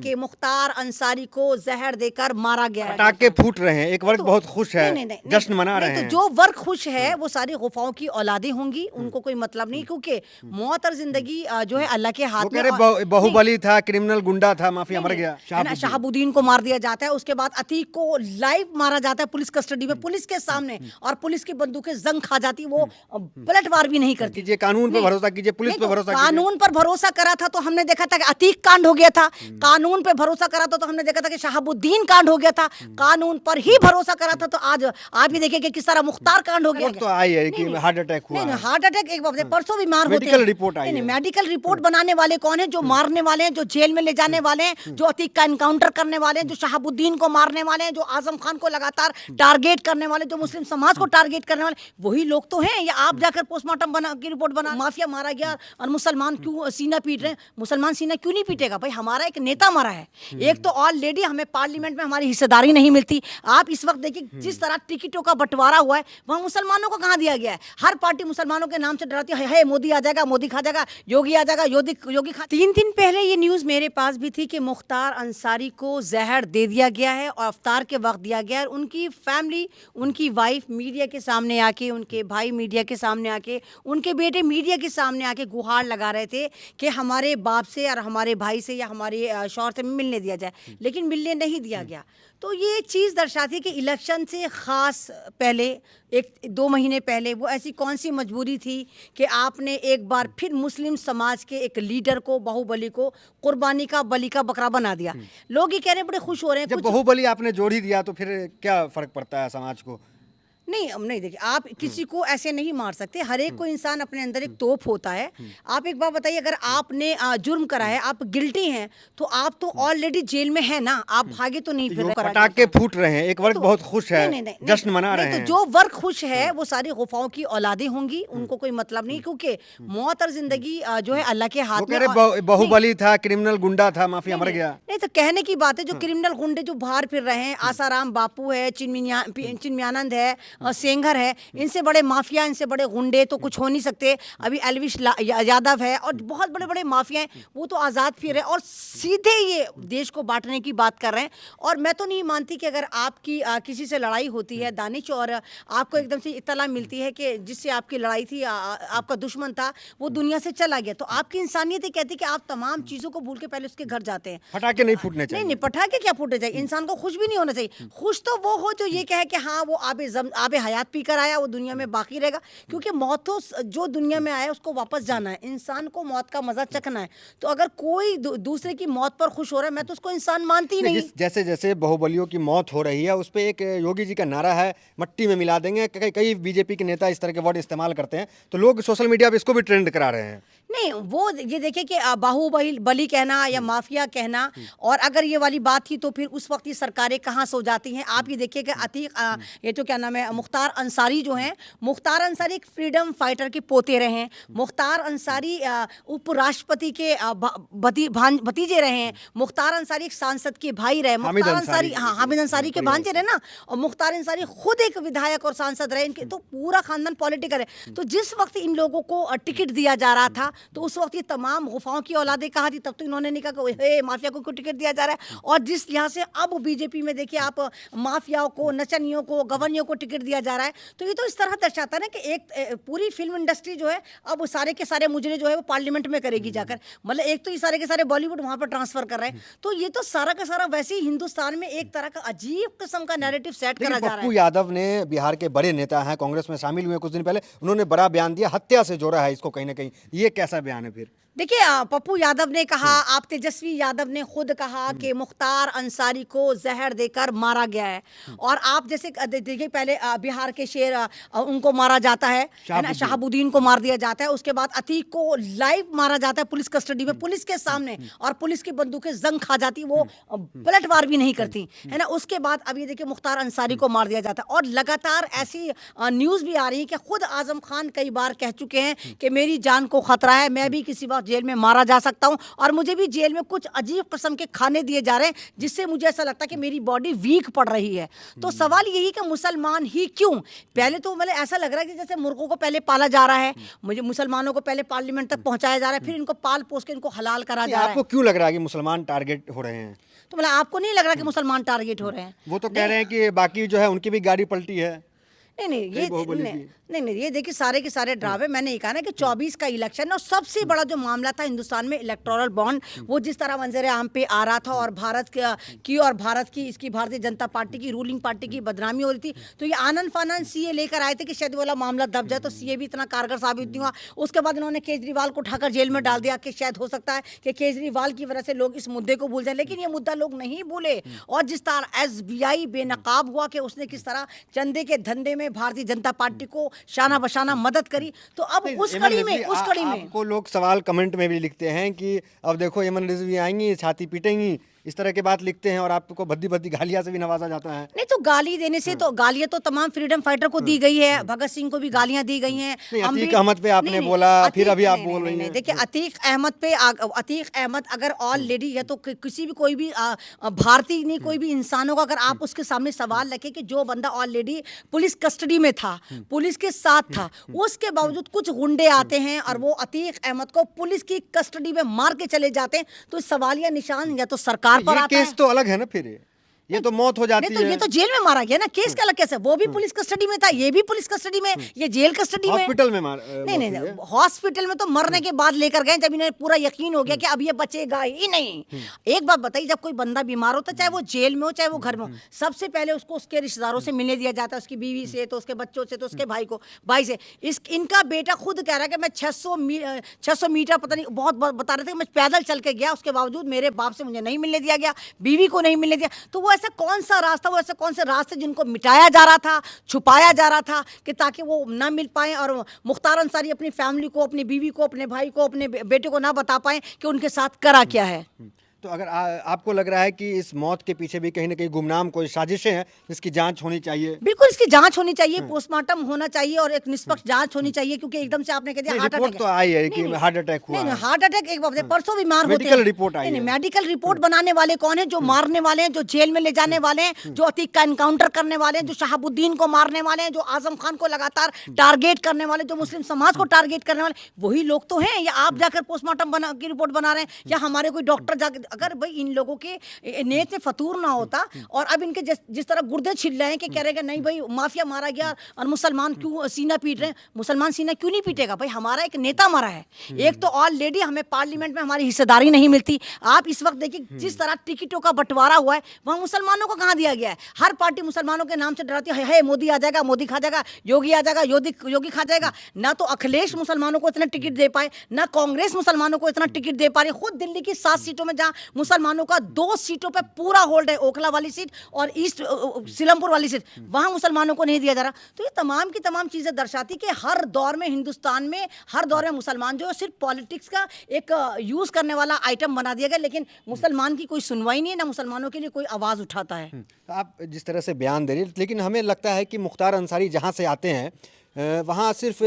कि मुख्तार अंसारी को जहर देकर मारा गया है। पटाखे फूट रहे हैं, एक वर्ग तो बहुत खुश है, नहीं, नहीं, नहीं, जश्न मना नहीं, रहे तो हैं। जो वर्ग खुश है वो सारी गुफाओं की औलादें होंगी, उनको कोई मतलब नहीं, क्योंकि मौत और जिंदगी जो है अल्लाह के हाथ वो में। कह रहे बाहुबली था, क्रिमिनल गुंडा था, माफिया मर गया। है ना, शहाबुद्दीन को मार दिया जाता है, उसके बाद अतीक को लाइव मारा जाता है पुलिस कस्टडी में, पुलिस के सामने, और पुलिस की बंदूकें जंग खा जाती, वो पलटवार भी नहीं करती। कीजिए, कानून पे भरोसा कीजिए, पुलिस पे भरोसा कीजिए। कानून पर भरोसा करा था तो हमने देखा था कि अतीक कांड हो गया था, कानून पे भरोसा करा था तो हमने देखा था कि शहाबुद्दीन कांड हो गया था, कानून पर ही भरोसा करा था तो आज आप ही देखिए कि किस तरह मुख्तार कांड हो गया। तो आई है कि हार्ट अटैक हुआ है। हार्ट अटैक एक बात है, परसों बीमार होते हैं। मेडिकल रिपोर्ट आई है। मेडिकल रिपोर्ट बनाने वाले कौन है? जो मारने वाले हैं, जो जेल में ले जाने वाले हैं, जो अतीक का एनकाउंटर करने वाले हैं, जो शहाबुद्दीन को मारने वाले हैं, जो आजम खान को लगातार टारगेट करने वाले, जो मुस्लिम समाज को टारगेट करने वाले, वही लोग तो हैं। या आप जाकर पोस्टमार्टम बना की रिपोर्ट बना, माफिया मारा गया और मुसलमान क्यों सीना पीट रहे हैं? मुसलमान सीना क्यों नहीं पीटेगा भाई? हमारा एक नेता मरा है, एक तो ऑलरेडी हमें पार्लियामेंट में हमारी हिस्सेदारी नहीं मिलती। आप इस वक्त देखिए जिस तरह टिकटों का बंटवारा हुआ है, वहां मुसलमानों को कहां दिया गया है? हर पार्टी मुसलमानों के नाम से डराती है, मोदी आ जाएगा, मोदी खा जाएगा, योगी आ जाएगा, योगी खा। 3 दिन पहले ये न्यूज मेरे पास भी थी कि मुख्तार अंसारी को जहर दे दिया गया है और अफ्तार के वक्त दिया गया है। उनकी फैमिली, उनकी वाइफ मीडिया के सामने आके, उनके भाई मीडिया के सामने आके, उनके बेटे मीडिया के सामने आके गुहार लगा रहे थे कि हमारे बाप से और हमारे भाई से या हमारे शौहर से मिलने दिया जाए, लेकिन मिलने नहीं दिया गया। तो ये चीज़ दर्शाती है कि इलेक्शन से ख़ास पहले 1-2 महीने पहले वो ऐसी कौन सी मजबूरी थी कि आपने एक बार फिर मुस्लिम समाज के एक लीडर को, बाहुबली को, कुर्बानी का बलि का बकरा बना दिया। लोग ये कह रहे हैं बड़े खुश हो रहे हैं। जब बाहुबली आपने जोड़ ही दिया तो फिर क्या फर्क पड़ता है समाज को? नहीं देखिए, आप किसी को ऐसे नहीं मार सकते। हर एक को इंसान अपने अंदर एक तोप होता है। आप एक बात बताइए, अगर आपने जुर्म करा है, आप गिल्टी हैं, तो आप तो ऑलरेडी जेल में है ना, आप भागे तो नहीं फिर रहे। पटाखे फूट रहे हैं, एक वर्ग बहुत खुश है, जश्न मना रहे हैं। तो जो वर्ग खुश है वो सारी गुफाओं की औलादें होंगी, उनको कोई मतलब नहीं, क्योंकि मौत और जिंदगी जो है अल्लाह के हाथ में। बाहुबली था, क्रिमिनल गुंडा था, माफिया मर गया। नहीं तो कहने की बात है, जो क्रिमिनल गुंडे जो बाहर फिर रहे हैं, आसाराम बापू है, चिन्मयानंद है, सेंगर है, इनसे बड़े माफिया, इनसे बड़े गुंडे तो कुछ हो नहीं सकते। अभी एलविश यादव है और बहुत बड़े बड़े माफिया हैं, वो तो आज़ाद फिर है और सीधे ये देश को बांटने की बात कर रहे हैं। और मैं तो नहीं मानती कि अगर आपकी किसी से लड़ाई होती है दानिश, और आपको एकदम से इत्तला मिलती है कि जिससे आपकी लड़ाई थी, आपका दुश्मन था, वो दुनिया से चला गया, तो आपकी इंसानियत ही कहती है कि आप तमाम चीज़ों को भूल के पहले उसके घर जाते हैं। पटाखे नहीं फूटने चाहिए। नहीं, पटाखे क्या फूटने चाहिए? इंसान को खुश भी नहीं होना चाहिए। खुश तो वो हो जो ये कहे कि हाँ वो आबे हयात पी कर आया, वो दुनिया में बाकी रहेगा, क्योंकि मौत तो जो दुनिया में आया उसको वापस जाना है, इंसान को मौत का मजा चखना है। तो अगर कोई दूसरे की मौत पर खुश हो रहा है, मैं तो उसको इंसान मानती ही नहीं। जैसे जैसे बाहुबलियों की मौत हो रही है, उस पर एक योगी जी का नारा है, मट्टी में मिला देंगे। कई बीजेपी के नेता इस तरह के वर्ड इस्तेमाल करते हैं, तो लोग सोशल मीडिया पे इसको भी ट्रेंड करा रहे हैं। नहीं, वो ये देखिए कि बाहुबली कहना या माफिया कहना, और अगर ये वाली बात थी तो फिर उस वक्त ये सरकारें कहाँ सो जाती हैं। आप ये देखिए कि अतीक ये तो क्या नाम है, मुख्तार अंसारी जो हैं, मुख्तार अंसारी एक फ्रीडम फाइटर के पोते रहे हैं। मुख्तार अंसारी उपराष्ट्रपति के भतीजे रहे हैं। मुख्तार अंसारी एक सांसद के भाई रहे। मुख्तार अंसारी, हाँ, हामिद अंसारी के भांजे रहे ना। और मुख्तार अंसारी खुद एक विधायक और सांसद रहे। इनके तो पूरा खानदान पॉलिटिकल है। तो जिस वक्त इन लोगों को टिकट दिया जा रहा था, तो उस वक्त ये तमाम गुफाओं की औलादें कहा थी, तब तो इन्होंने नहीं कहा कि माफिया को टिकट दिया जा रहा है। और जिस लिहाज से अब बीजेपी में देखिए आप माफियाओं को, नचनियों को, गवर्नियों को टिकट दिया जा रहा है, तो ये तो इस तरह दर्शाता है ना कि एक पूरी फिल्म इंडस्ट्री जो है अब सारे के सारे मुजरे जो है वो पार्लियामेंट में करेगी जाकर। मतलब एक तो ये सारे के सारे बॉलीवुड वहां पर ट्रांसफर कर रहे हैं, तो ये तो सारा का सारा वैसे ही हिंदुस्तान में एक तरह का अजीब किस्म का नैरेटिव सेट करा जा रहा है। पप्पू यादव ने, बिहार के बड़े नेता हैं, कांग्रेस में शामिल हुए कुछ दिन पहले, उन्होंने बड़ा बयान दिया, हत्या से जोड़ा है इसको कहीं ना कहीं। ये कैसा बयान है फिर? देखिए, पप्पू यादव ने कहा, आप तेजस्वी यादव ने खुद कहा कि मुख्तार अंसारी को जहर देकर मारा गया है। और आप जैसे देखिए पहले बिहार के शेर उनको मारा जाता है ना, शहाबुद्दीन को मार दिया जाता है, उसके बाद अतीक को लाइव मारा जाता है पुलिस कस्टडी में, पुलिस के सामने, और पुलिस की बंदूकें जंग खा जाती, वो पलटवार भी नहीं करती, है ना। उसके बाद अब ये देखिए मुख्तार अंसारी को मार दिया जाता है। और लगातार ऐसी न्यूज़ भी आ रही है कि खुद आजम खान कई बार कह चुके हैं कि मेरी जान को खतरा है, मैं भी किसी बात जेल में मारा जा सकता हूँ, और मुझे भी जेल में कुछ अजीब किस्म के खाने दिए जा रहे हैं जिससे मुझे ऐसा लगता है कि मेरी बॉडी वीक पड़ रही है। तो सवाल यही कि मुसलमान ही क्यों, पहले तो मतलब ऐसा लग रहा है कि जैसे मुर्गों को पहले पाला जा रहा है, मुझे मुसलमानों को पहले पार्लियामेंट तक पहुंचाया जा रहा है, फिर इनको पाल पोस के इनको हलाल करा जा रहा है। आपको क्यों लग रहा है कि मुसलमान टारगेट हो रहे हैं? तो मतलब आपको नहीं लग रहा कि मुसलमान टारगेट हो रहे हैं? वो तो कह रहे हैं कि बाकी जो है उनकी भी गाड़ी पलटी है। नहीं ये बाहुबली नहीं, की। नहीं ये देखिए सारे के सारे ड्रामे, मैंने ये कहा ना कि 24 का इलेक्शन और सबसे बड़ा जो मामला था हिंदुस्तान में इलेक्टोरल बॉन्ड, वो जिस तरह मंजर आम पे आ रहा था और भारत की इसकी भारतीय जनता पार्टी की रूलिंग पार्टी की बदनामी हो रही थी, तो ये आनंद फानंद सीए लेकर आए थे कि शायद वाला मामला दब जाए, तो सीए भी इतना कारगर साबित नहीं हुआ। उसके बाद इन्होंने केजरीवाल को उठाकर जेल में डाल दिया कि शायद हो सकता है कि केजरीवाल की वजह से लोग इस मुद्दे को भूल जाए, लेकिन ये मुद्दा लोग नहीं भूले। और जिस तरह SBI बेनकाब हुआ कि उसने किस तरह चंदे के धंधे में भारतीय जनता पार्टी को शाना बशाना मदद करी, तो अब उस कड़ी में आपको लोग सवाल कमेंट में भी लिखते हैं कि अब देखो एमन रिजवी आएंगी, छाती पीटेंगी, इस तरह की बात लिखते हैं, और आपको भद्दी भद्दी गालियां से भी नवाजा जाता है। नहीं तो गाली देने से तो गालियां तो तमाम फ्रीडम फाइटर को दी गई है, भगत सिंह को भी गालियां दी गई हैं। अतीक अहमद पे आपने बोला, फिर अभी आप बोल रही हैं। देखिए अतीक अहमद अगर ऑलरेडी है तो किसी भी कोई भी भारतीय नहीं, कोई भी इंसानों का अगर आप उसके सामने सवाल रखें कि जो बंदा ऑलरेडी पुलिस कस्टडी में था, पुलिस के साथ था, उसके बावजूद कुछ गुंडे आते हैं और वो अतीक अहमद को पुलिस की कस्टडी में मार के चले जाते हैं, तो सवालिया निशान या तो सरकार पर आता है। केस तो अलग है ना, फिर ये तो मौत हो जाती है। ये तो जेल में मारा गया ना, केस का अलग कैसे? वो भी पुलिस कस्टडी में था, ये भी पुलिस कस्टडी में, ये जेल कस्टडी में, हॉस्पिटल में नहीं हॉस्पिटल में तो मरने के बाद लेकर गए जब इन्हें पूरा यकीन हो गया कि अब ये बचेगा ही नहीं। एक बात बताइए, जब कोई बंदा बीमार होता है, चाहे वो जेल में हो चाहे वो घर में हो, सबसे पहले उसको उसके रिश्तेदारों से मिलने दिया जाता है, उसकी बीवी से, तो उसके बच्चों से, तो उसके भाई से। इनका बेटा खुद कह रहा है कि मैं 600 मीटर पता नहीं बहुत बता रहे थे, मैं पैदल चल के गया, उसके बावजूद मेरे बाप से मुझे नहीं मिलने दिया गया, बीवी को नहीं मिलने दिया। तो वो ऐसा कौन सा रास्ता, वो ऐसे कौन से रास्ते जिनको मिटाया जा रहा था, छुपाया जा रहा था कि ताकि वो ना मिल पाए, और मुख्तार अंसारी अपनी फैमिली को, अपनी बीवी को, अपने भाई को, अपने बेटे को ना बता पाए कि उनके साथ करा क्या है। तो अगर आपको लग रहा है कि इस मौत के पीछे भी कहीं ना कहीं गुमनाम कोई साजिशें हैं जिसकी जांच होनी चाहिए? बिल्कुल इसकी जांच होनी चाहिए, पोस्टमार्टम होना चाहिए और एक निष्पक्ष जांच होनी चाहिए, क्योंकि एकदम से आपने कह दिया हार्ट अटैक तो आई है कि हार्ट अटैक हुआ है। हार्ट अटैक एक बात है, परसों बीमार होते हैं, मेडिकल रिपोर्ट आई है। मेडिकल रिपोर्ट बनाने वाले कौन है? जो मारने वाले हैं, जो जेल में ले जाने वाले हैं, जो अतीक का एनकाउंटर करने वाले हैं, जो शहाबुद्दीन को मारने वाले हैं, जो आजम खान को लगातार टारगेट करने वाले, जो मुस्लिम समाज को टारगेट करने वाले, वही लोग तो हैं। या आप जाकर पोस्टमार्टम की रिपोर्ट बना रहे हैं, या हमारे कोई डॉक्टर जाकर, अगर भाई इन लोगों के नेत में फतूर ना होता और अब इनके जिस तरह गुर्दे छिल रहे हैं कि कह रहे हैं नहीं भाई माफिया मारा गया और मुसलमान क्यों सीना पीट रहे हैं, मुसलमान सीना क्यों नहीं पीटेगा भाई? हमारा एक नेता मरा है, एक तो ऑलरेडी हमें पार्लियामेंट में हमारी हिस्सेदारी नहीं मिलती। आप इस वक्त देखिए जिस तरह टिकटों का बंटवारा हुआ है, वहां मुसलमानों को कहां दिया गया है? हर पार्टी मुसलमानों के नाम से डराती है, मोदी आ जाएगा, मोदी खा जाएगा, योगी आ जाएगा, योगी खा जाएगा। ना तो अखिलेश मुसलमानों को इतना टिकट दे पाए, ना कांग्रेस मुसलमानों को इतना टिकट दे पा रही। खुद दिल्ली की 7 सीटों में जहां मुसलमानों का 2 सीटों पे पूरा होल्ड है, ओखला वाली सीट और ईस्ट सिलमपुर वाली सीट, वहां मुसलमानों को नहीं दिया जा रहा। तो ये तमाम की तमाम चीजें दर्शाती कि हर दौर में हिंदुस्तान में, हर दौर में मुसलमान जो सिर्फ पॉलिटिक्स का एक यूज करने वाला आइटम बना दिया गया, लेकिन मुसलमान की कोई सुनवाई नहीं है, ना मुसलमानों के लिए कोई आवाज उठाता है। आप जिस तरह से बयान दे रही है, लेकिन हमें लगता है कि मुख्तार अंसारी जहां से आते हैं वहाँ सिर्फ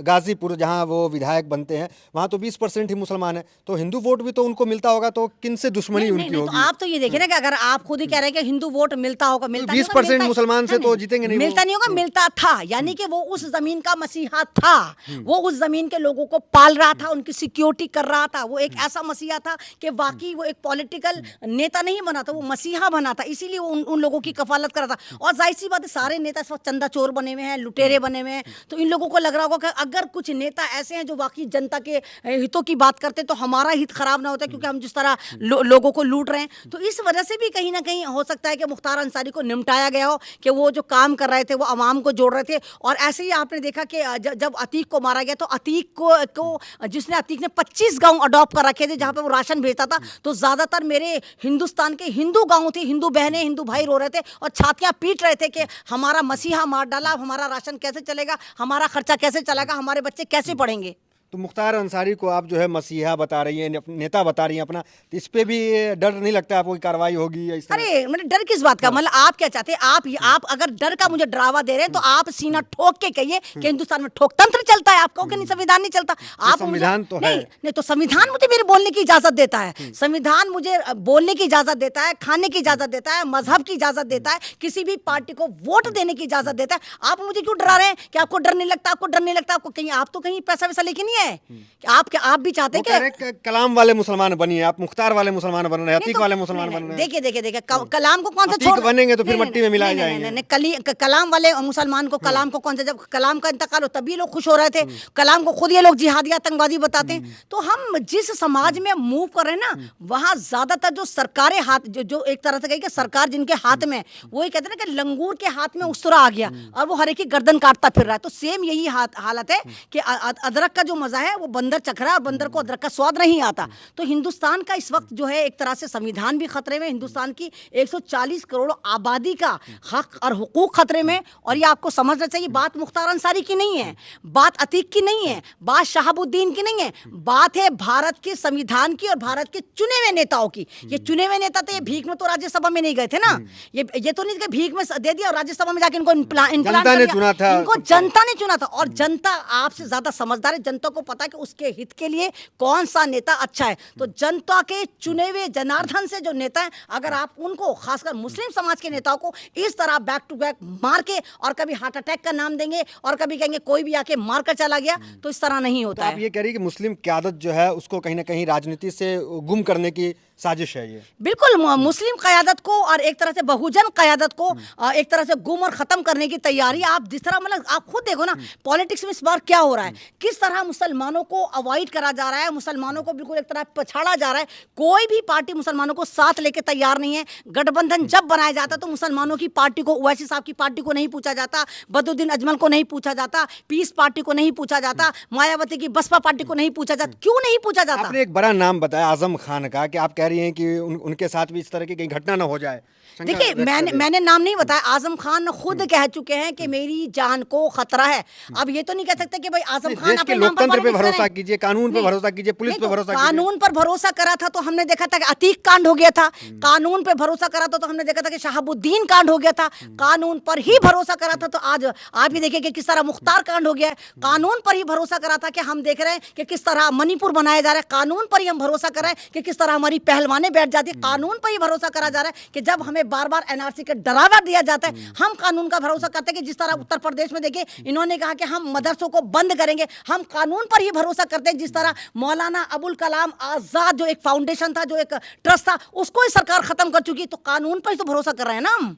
गाजीपुर जहाँ वो विधायक बनते हैं, वहाँ तो 20% ही मुसलमान है, तो हिंदू वोट भी तो उनको मिलता होगा, तो किन से दुश्मनी उनकी होगी? तो आप तो ये देखिए ना कि अगर आप खुद ही कह रहे हैं कि हिंदू वोट मिलता होगा, मिलता 20% मुसलमान से तो जीतेंगे नहीं, मिलता नहीं होगा, मिलता था। यानी कि वो उस जमीन का मसीहा था, वो उस जमीन के लोगों को पाल रहा था, उनकी सिक्योरिटी कर रहा था। वो एक ऐसा मसीहा था कि वाकई वो एक पॉलिटिकल नेता नहीं बना था, वो मसीहा बना था, इसीलिए वो उन लोगों की कफालत कर रहा था। और जाहिर सी बात है सारे नेता इस वक्त चंदा चोर बने हुए हैं, लुटेरे बने हुए हैं, तो इन लोगों को लग रहा होगा कि अगर कुछ नेता ऐसे हैं जो वाकई जनता के हितों की बात करते तो हमारा हित खराब ना होता, क्योंकि हम जिस तरह लोगों को लूट रहे हैं। तो इस वजह से भी कहीं ना कहीं हो सकता है कि मुख्तार अंसारी को निपटाया गया हो कि वो जो काम कर रहे थे वो आवाम को जोड़ रहे थे। और ऐसे ही आपने देखा कि जब अतीक को मारा गया तो अतीक को अतीक ने 25 गाँव अडॉप्ट कर रखे थे जहाँ पे वो राशन भेजता था, तो ज्यादातर मेरे हिंदुस्तान के हिंदू गाँव थे, हिंदू बहनें, हिंदू भाई रो रहे थे और छातियां पीट रहे थे कि हमारा मसीहा मार डाला, हमारा राशन कैसे चलेगा, हमारा खर्चा कैसे चलेगा, हमारे बच्चे कैसे पढ़ेंगे। तो मुख्तार अंसारी को आप जो है मसीहा बता रही हैं, नेता बता रही हैं अपना, तो इस पे भी डर नहीं लगता आपको कि कार्रवाई होगी या इस तरह? अरे मतलब डर किस बात का, मतलब आप क्या चाहते हैं? आप अगर डर का मुझे डरावा दे रहे हैं तो आप सीना ठोक के कहिए कि हिंदुस्तान में ठोकतंत्र चलता है। आप कहो कि नहीं संविधान नहीं चलता। आप संविधान तो है। नहीं तो संविधान मुझे मेरे बोलने की इजाजत देता है, संविधान मुझे बोलने की इजाजत देता है, खाने की इजाजत देता है, मजहब की इजाजत देता है, किसी भी पार्टी को वोट देने की इजाजत देता है। आप मुझे क्यों डरा रहे हैं कि आपको डर नहीं लगता, आपको डर नहीं लगता? आपको कहीं, आप तो कहीं पैसा वैसा लेके नहीं है कि आप भी चाहते हैं कि कलाम वाले मुसलमान बनिए, आप मुख्तार वाले मुसलमान बन रहे हैं, अतीक वाले मुसलमान बन रहे हैं। देखिए कलाम को कौन सा छोड़ बनेंगे तो फिर मिट्टी में मिलाए जाएंगे। कलाम वाले मुसलमान को, कलाम को कौन सा, जब कलाम का इंतकाल हो तभी लोग खुश हो रहे थे। कलाम को खुद ये लोग जिहादी आतंकवादी बताते हैं। तो हम जिस समाज में मूव कर रहे हैं ना, वहाँ ज्यादातर जो सरकारें हाथ, जो एक तरह से कही कि सरकार जिनके हाथ में, वो ये कहते हैं ना कि लंगूर के हाथ में उसरा आ गया और वो हर एक की गर्दन काटता फिर रहा है। तो सेम यही हालत है कि अदरक का जो मजा है वो बंदर चख रहा है और बंदर को अदरक का स्वाद नहीं आता। तो हिंदुस्तान का इस वक्त जो है एक तरह से संविधान भी खतरे में, हिंदुस्तान की 140 करोड़ आबादी का हक और हुकूक खतरे में। और ये आपको समझना चाहिए, बात मुख्तार अंसारी की नहीं है, बात अतीक की नहीं है, बात शहाबुद्दीन की नहीं है, बात है भारत के संविधान की और भारत के चुने हुए नेताओं की। ये चुने हुए नेता तो ये भीख में तो राज्यसभा में नहीं गए थे ना, ये तो नहीं कि भीख में दे दिया और राज्यसभा में जाके इनको जनता ने चुना था, इनको जनता ने चुना था। और जनता आपसे ज्यादा समझदार है, जनता को पता है कि उसके हित के लिए कौन सा नेता अच्छा है। तो जनता के चुने हुए जनार्दन से जो नेता है, अगर आप उनको, खासकर मुस्लिम समाज के नेताओं को इस तरह बैक टू बैक मार के और कभी हार्ट अटैक का नाम देंगे और कभी कहेंगे कोई भी आके मार कर चला गया, तो इस तरह नहीं होता है। आप ये कह रही कि मुस्लिम क़यादत जो है उसको कहीं ना कहीं राजनीति से गुम करने की साजिश है ये? बिल्कुल, मुस्लिम क़यादत को और एक तरह से बहुजन क़यादत को एक तरह से गुम और ख़त्म करने की तैयारी। आप जिस तरह, मतलब आप खुद देखो ना पॉलिटिक्स में इस बार क्या हो रहा है, किस तरह मुसलमानों को अवॉइड करा जा रहा है, मुसलमानों को बिल्कुल एक तरह पछाड़ा जा रहा है। कोई भी पार्टी मुसलमानों को साथ लेके तैयार नहीं है। गठबंधन जब बनाया जाता तो मुसलमानों की पार्टी को, ओवैसी साहब की पार्टी को नहीं पूछा जाता, बदरुद्दीन अजमल को नहीं पूछा जाता, पीस पार्टी को नहीं पूछा जाता, मायावती की बसपा पार्टी को नहीं पूछा जाता। क्यों नहीं पूछा जाता? आपने एक बड़ा नाम बताया आजम खान का, कि आप कह रही हैं कि उनके साथ भी इस तरह की कहीं घटना ना हो जाए। देखिए मैंने नाम नहीं बताया, आजम खान खुद कह चुके हैं कि मेरी जान को खतरा है। अब ये तो नहीं कह सकते कि भाई आजम खान अपने लोकतंत्र पे भरोसा कीजिए, कानून पे भरोसा कीजिए, पुलिस पे भरोसा कीजिए। कानून पर भरोसा करा था तो हमने देखा था कि अतीक कांड हो गया था। कानून पे भरोसा करा था तो हमने देखा था कि शहाबुद्दीन कांड हो गया था। कानून पर ही भरोसा करा था तो आज आप ही देखिए कि किस तरह मुख्तार कांड हो गया है। कानून पर ही भरोसा करा था कि हम देख रहे हैं कि किस तरह मणिपुर बनाया जा रहा है। कानून पर ही हम भरोसा कर रहे हैं कि किस तरह हमारी पहलवानें बैठ जाती है। कानून पर ही भरोसा करा जा रहा है कि जब हमें बार बार एनआरसी का डरावा दिया जाता है, हम कानून का भरोसा करते हैं कि जिस तरह उत्तर प्रदेश में देखिए इन्होंने कहा कि हम मदरसों को बंद करेंगे। हम कानून पर ही भरोसा करते हैं, जिस तरह मौलाना अबुल कलाम आजाद जो एक फाउंडेशन था, जो एक ट्रस्ट था, उसको ही सरकार खत्म कर चुकी। तो कानून पर ही तो भरोसा कर रहे हैं ना हम।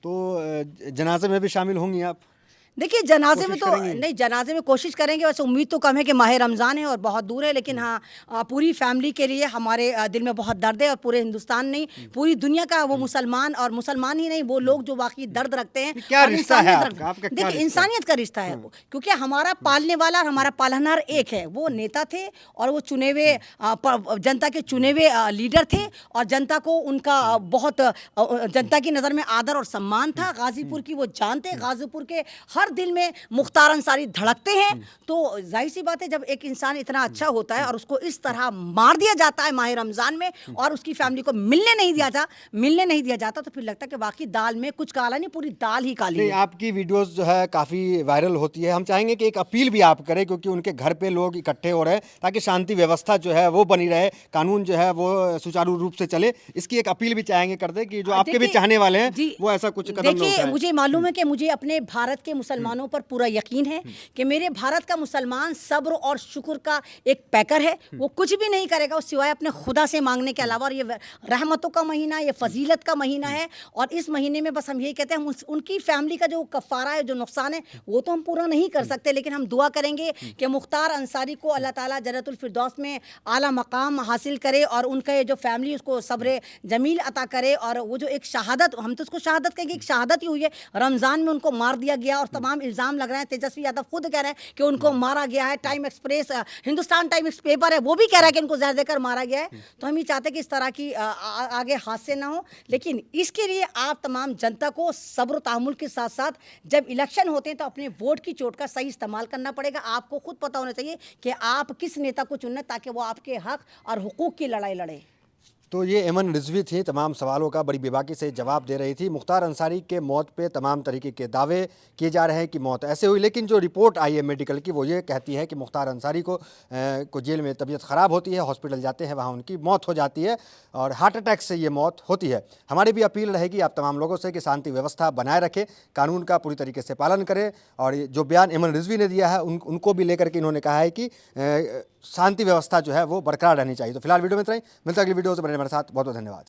तो जनाजे में भी शामिल होंगी आप? देखिए जनाजे में तो नहीं, जनाजे में कोशिश करेंगे। वैसे उम्मीद तो कम है कि माह रमज़ान है और बहुत दूर है, लेकिन हाँ पूरी फैमिली के लिए हमारे दिल में बहुत दर्द है। और पूरे हिंदुस्तान नहीं, पूरी दुनिया का वो मुसलमान, और मुसलमान ही नहीं, वो लोग जो वाकई दर्द रखते हैं। क्या रिश्ता है आपका? देखिए इंसानियत का रिश्ता है वो, क्योंकि हमारा पालने वाला और हमारा पालनहार एक है। वो नेता थे और वो चुने हुए जनता के चुने हुए लीडर थे, और जनता को उनका बहुत, जनता की नज़र में आदर और सम्मान था। गाजीपुर की वो जानते, गाजीपुर के हर दिल में मुख्तार अंसारी धड़कते हैं। तो जाहिर सी बात है, जब एक इंसान इतना अच्छा होता है और उसको इस तरह मार दिया जाता है माह रमजान में, और उसकी फैमिली को मिलने नहीं दिया जाता, तो फिर लगता है कि वाकई दाल में कुछ काला नहीं, पूरी दाल ही काली है। आपकी वीडियोस जो है काफ़ी वायरल होती है। हम चाहेंगे कि एक अपील भी आप करें, क्योंकि उनके घर पे लोग इकट्ठे हो रहे हैं, ताकि शांति व्यवस्था जो है वो बनी रहे, कानून जो है वो सुचारू रूप से चले। इसकी एक अपील भी चाहेंगे कर दे कि जो आपके भी चाहने वाले हैं वो ऐसा कुछ कदम न उठाएं। मुझे मालूम है कि मुझे अपने भारत के मुसलमानों पर पूरा यकीन है कि मेरे भारत का मुसलमान सब्र और शुक्र का एक पैकर है। वो कुछ भी नहीं करेगा सिवाय अपने खुदा से मांगने के अलावा। और ये रहमतों का महीना, ये फजीलत का महीना है, और इस महीने में बस हम यही कहते हैं, उनकी फैमिली का जो कफ़ारा है, जो नुकसान है, वो तो हम पूरा नहीं कर सकते, लेकिन हम दुआ करेंगे कि मुख्तार अंसारी को अल्लाह ताला जन्नतुल फिरदौस में आला मकाम हासिल करे, और उनका जो फैमिली उसको सब्र जमील अता करे। और वो जो एक शहादत, हम तो उसको शहादत कहेंगे, एक शहादत ही हुई है, रमज़ान में उनको मार दिया गया और तब तमाम इल्ज़ाम लग रहे हैं। तेजस्वी यादव खुद कह रहे हैं कि उनको मारा गया है। Time express, Hindustan times paper है, वो भी कह रहा है कि उनको जहर देकर मारा गया है। तो हम ये चाहते हैं कि इस तरह की आगे हादसे ना हो, लेकिन इसके लिए आप तमाम जनता को सब्र तहम्मुल के साथ साथ जब इलेक्शन होते हैं तो अपने वोट की चोट का सही इस्तेमाल करना पड़ेगा। आपको खुद पता होना चाहिए कि आप किस नेता को चुनना, ताकि वो आपके हक और हुकूक की लड़ाई लड़े। तो ये एमन रिजवी थी, तमाम सवालों का बड़ी बेबाकी से जवाब दे रही थी। मुख्तार अंसारी के मौत पे तमाम तरीके के दावे किए जा रहे हैं कि मौत ऐसे हुई, लेकिन जो रिपोर्ट आई है मेडिकल की वो ये कहती है कि मुख्तार अंसारी को जेल में तबीयत ख़राब होती है, हॉस्पिटल जाते हैं, वहाँ उनकी मौत हो जाती है और हार्ट अटैक से ये मौत होती है। हमारी भी अपील रहेगी आप तमाम लोगों से कि शांति व्यवस्था बनाए रखें, कानून का पूरी तरीके से पालन करें। और जो बयान एमन रिजवी ने दिया है उनको भी लेकर के इन्होंने कहा है कि शांति व्यवस्था जो है वो बरकरार रहनी चाहिए। तो फिलहाल वीडियो में इतना ही, मिलता है अगली वीडियो से। बने हमारे साथ, बहुत बहुत धन्यवाद।